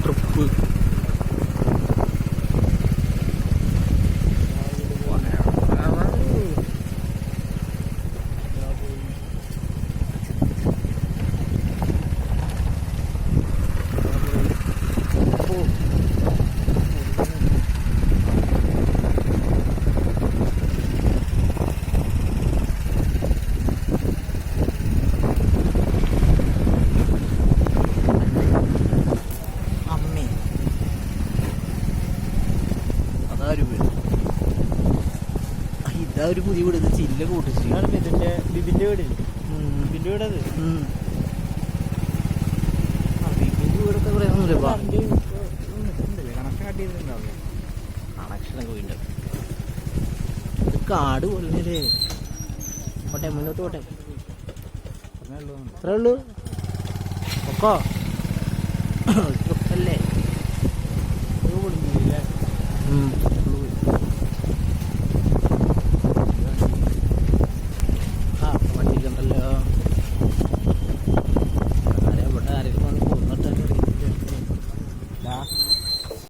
Trip. ഇതാ ഒരു പുതിയ വീട്, ചില്ല കൂട്ടിച്ച് ഇതിന്റെ ബിബിന്റെ വീടില്ലേ, ബിബിന്റെ വീടത്. ബിബിന്റെ വീടൊക്കെ പറയാനൊന്നുമില്ല. കണക്ഷൻ കട്ട് ചെയ്തിട്ടുണ്ടാവില്ല, കണക്ഷനൊക്കെ പോയിട്ടുണ്ട്. ഇത് കാട് കൊല്ലല്ലേ. പോട്ടെ, മുന്നോട്ട് പോട്ടെ. അത്രേ ഉള്ളൂ. ഒക്കോ അല്ലേ.